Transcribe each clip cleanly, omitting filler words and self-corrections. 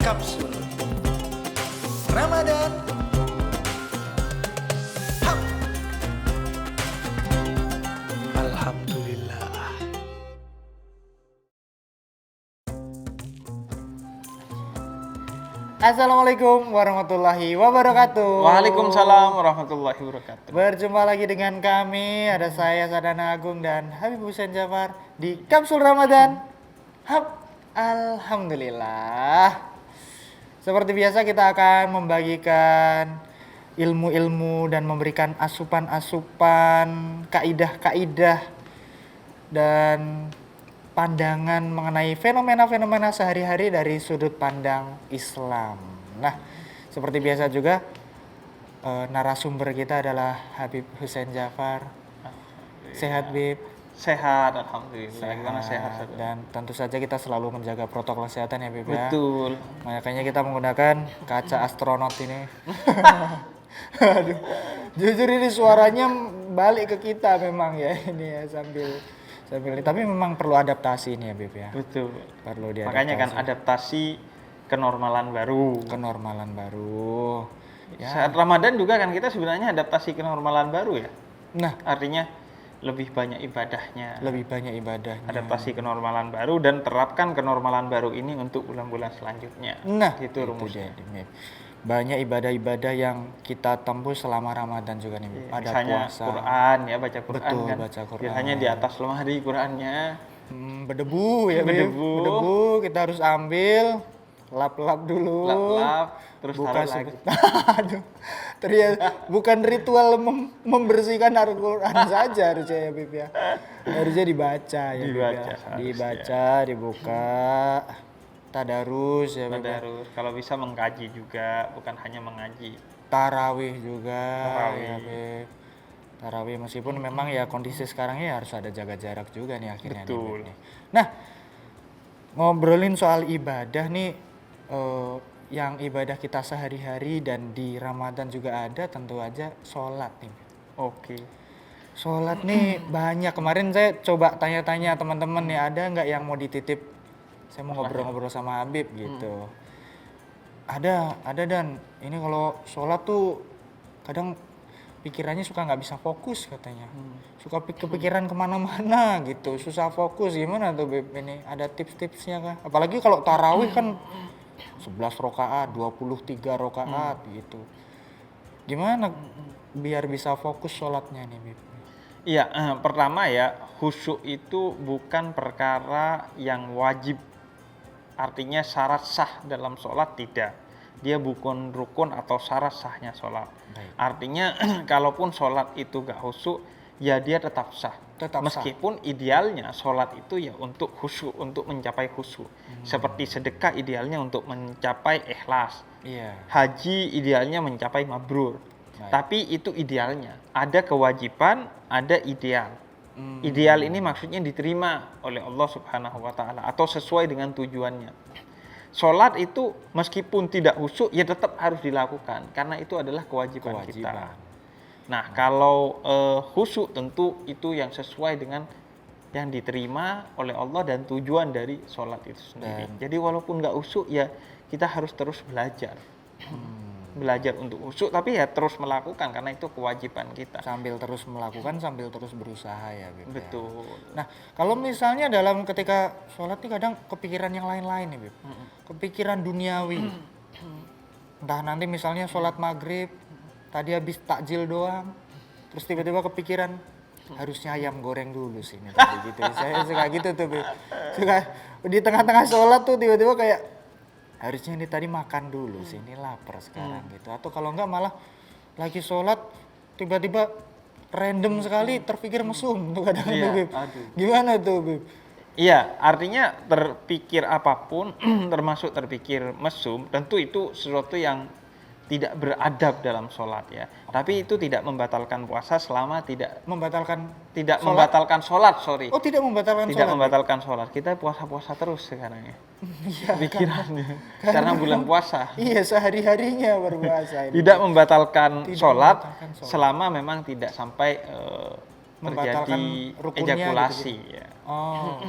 Kapsul Ramadan. Hap. Alhamdulillah. Assalamualaikum warahmatullahi wabarakatuh. Waalaikumsalam warahmatullahi wabarakatuh. Berjumpa lagi dengan kami, ada saya Sadana Agung dan Habib Hussein Jafar di Kapsul Ramadan. Hap, alhamdulillah. Seperti biasa kita akan membagikan ilmu-ilmu dan memberikan asupan-asupan, kaidah-kaidah dan pandangan mengenai fenomena-fenomena sehari-hari dari sudut pandang Islam. Nah, seperti biasa juga narasumber kita adalah Habib Hussein Jafar. Sehat, Bib? Sehat, alhamdulillah. Gimana sehat? Dan tentu saja kita selalu menjaga protokol kesehatan ya, Bib ya. Betul. Makanya kita menggunakan kaca astronot ini. Aduh, jujur ini suaranya balik ke kita memang ya ini ya sambil tapi memang perlu adaptasi ini ya, Bib ya. Betul. Perlu diadaptasi. Makanya kan adaptasi kenormalan baru. Kenormalan baru. Ya. Saat Ramadan juga kan kita sebenarnya adaptasi kenormalan baru ya. Nah, Artinya lebih banyak ibadahnya. lebih banyak ibadahnya. Adaptasi kenormalan baru dan terapkan kenormalan baru ini untuk bulan-bulan selanjutnya. Nah, itu rumusnya. dia, Bib. Banyak ibadah-ibadah yang kita tempuh selama Ramadan juga nih, Bib. Ada Misalnya puasa. Quran ya, baca Quran. Betul, kan. baca Quran. Biasanya di atas lemari Qurannya. Berdebu ya, Bib. Berdebu. Kita harus ambil, lap-lap dulu. Lap-lap, terus Buka taruh lagi. Aduh. Ternyata bukan ritual membersihkan Al-Qur'an saja harusnya ya, Bib ya. Harusnya dibaca ya, Bib ya. Dibaca seharusnya. Dibaca, dibuka, tadarus ya, Bib ya. Tadarus. Kalau bisa mengkaji juga, bukan hanya mengaji. Tarawih juga Tarawih. ya, Bib. Tarawih meskipun memang ya kondisi sekarang ya harus ada jaga jarak juga nih akhirnya nih, Betul. Bib, nih. Nah, ngobrolin soal ibadah nih, yang ibadah kita sehari-hari dan di Ramadan juga ada tentu aja sholat nih. Oke. Sholat nih banyak. Kemarin saya coba tanya-tanya teman-teman nih, ada nggak yang mau dititip? Saya mau ngobrol-ngobrol sama Habib gitu. Ada dan ini kalau sholat tuh kadang pikirannya suka nggak bisa fokus katanya. Suka kepikiran kemana-mana gitu, susah fokus. Gimana tuh, Bib? Ini ada tips-tipsnya kah? Apalagi kalau tarawih kan 11 rakaat, 23 rakaat gitu. Gimana biar bisa fokus sholatnya nih, Bib? Iya, pertama ya, khusyuk itu bukan perkara yang wajib. Artinya syarat sah dalam sholat tidak. Dia bukan rukun atau syarat sahnya sholat. Baik. Artinya kalaupun sholat itu gak khusyuk, ya dia tetap sah. Tetap sah. Meskipun idealnya sholat itu ya untuk khusyuk, untuk mencapai khusyuk. Seperti sedekah idealnya untuk mencapai ikhlas. Iya. Haji idealnya mencapai mabrur. Baik. Tapi itu idealnya. Ada kewajiban, ada ideal. Ideal ini maksudnya diterima oleh Allah Subhanahu wa taala atau sesuai dengan tujuannya. Sholat itu meskipun tidak khusyuk ya tetap harus dilakukan karena itu adalah kewajiban kita. Nah, kalau khusyuk tentu itu yang sesuai dengan yang diterima oleh Allah dan tujuan dari sholat itu sendiri. Jadi walaupun nggak khusyuk ya kita harus terus belajar. Belajar untuk khusyuk tapi ya terus melakukan karena itu kewajiban kita. Sambil terus melakukan, sambil terus berusaha ya, Bib. Ya. Betul. Nah, kalau misalnya dalam ketika sholat nih kadang kepikiran yang lain-lain nih, Bib. Kepikiran duniawi. Entah nanti misalnya sholat maghrib, tadi habis takjil doang, terus tiba-tiba kepikiran, harusnya ayam goreng dulu sih ini tadi gitu. Saya suka gitu tuh, Bib. Suka di tengah-tengah sholat tuh tiba-tiba kayak, harusnya ini tadi makan dulu sih, ini lapar sekarang gitu. Atau kalau enggak malah lagi sholat, tiba-tiba random sekali terpikir mesum tuh kadang tuh, Bib. Gimana tuh, Bib? Iya, artinya terpikir apapun, termasuk terpikir mesum, tentu itu sesuatu yang tidak beradab dalam sholat ya. Tapi itu tidak membatalkan puasa selama tidak Membatalkan sholat? membatalkan sholat, sorry. Oh, tidak membatalkan Tidak sholat. membatalkan sholat. Kita puasa-puasa terus sekarang ya. Iya, Pikirannya. Karena bulan puasa. iya, sehari-harinya berpuasa ini. Tidak membatalkan Tidak sholat membatalkan sholat. selama memang tidak sampai Membatalkan terjadi rukunnya ejakulasi gitu. ya. Oh.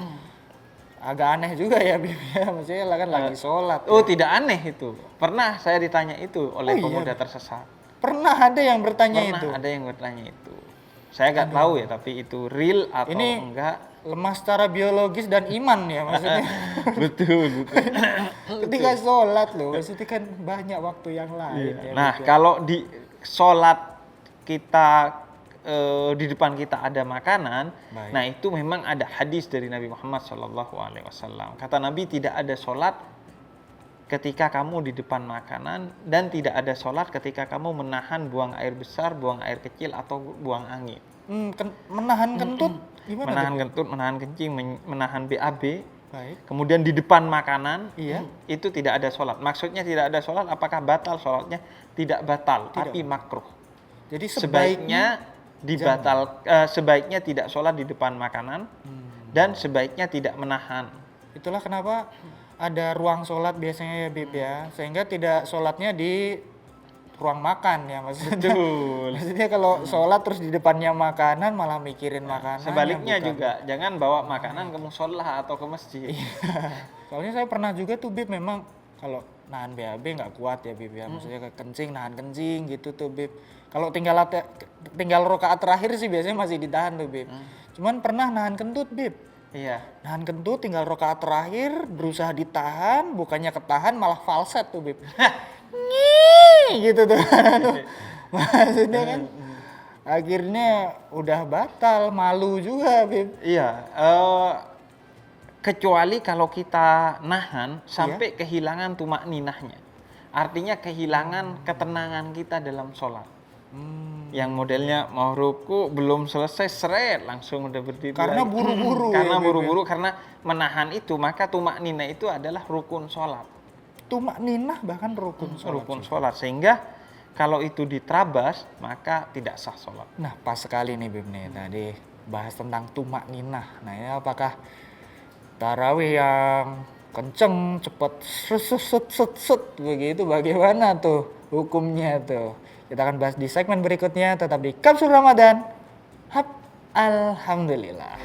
agak aneh juga ya Bib ya. Maksudnya lah kan lagi sholat. Oh, ya. tidak aneh itu. Pernah saya ditanya itu oleh Oh, iya, pemuda Bib. tersesat. Pernah ada yang bertanya Pernah itu. ada yang bertanya itu. Saya nggak tahu ya, tapi itu real atau Ini enggak. lemah secara biologis dan iman ya maksudnya. Betul, betul. Ketika sholat loh, maksudnya kan banyak waktu yang lain ya. Nah, Bib, ya. kalau di sholat kita di depan kita ada makanan, Baik. nah itu memang ada hadis dari Nabi Muhammad SAW. Kata Nabi, tidak ada sholat ketika kamu di depan makanan, dan tidak ada sholat ketika kamu menahan buang air besar, buang air kecil, atau buang angin. Menahan kentut gimana? Menahan tuh? kentut, menahan kencing, menahan BAB, Baik. kemudian di depan makanan, Iya. itu tidak ada sholat. Maksudnya tidak ada sholat, apakah batal sholatnya? Tidak batal, Tidak tapi makruh. Jadi Sebaiknya sebaiknya tidak sholat di depan makanan, dan sebaiknya tidak menahan. itulah kenapa ada ruang sholat biasanya ya Bib ya, sehingga tidak sholatnya di ruang makan ya maksudnya. Betul. Maksudnya kalau sholat terus di depannya makanan malah mikirin makanan. Sebaliknya juga, jangan bawa makanan ke musola atau ke masjid. Soalnya saya pernah juga tuh Bib, memang kalau nahan BAB nggak kuat ya Bib ya, maksudnya kencing, nahan kencing gitu tuh Bib. Kalau tinggal rakaat terakhir sih biasanya masih ditahan tuh Bib. Cuman pernah nahan kentut Bib. Iya. Nahan kentut tinggal rakaat terakhir, berusaha ditahan, bukannya ketahan malah falset tuh Bib. Ngii gitu tuh. Maksudnya kan akhirnya udah batal, malu juga Bib. Iya. Kecuali kalau kita nahan sampai kehilangan tumak ninahnya. Artinya kehilangan ketenangan kita dalam sholat. Yang modelnya mau ruku belum selesai seret langsung udah berdiri Karena lagi. buru-buru Karena ya, Bib, buru-buru, karena menahan itu, maka tumak nina itu adalah rukun sholat. Tumak ninah bahkan rukun sholat. Rukun sholat, sehingga kalau itu diterabas maka tidak sah sholat. Nah pas sekali nih Bib nih, tadi bahas tentang tumak ninah. Nah ini apakah tarawih yang kenceng, cepet, set begitu, bagaimana tuh hukumnya tuh? Kita akan bahas di segmen berikutnya, tetap di Kapsul Ramadan. Alhamdulillah.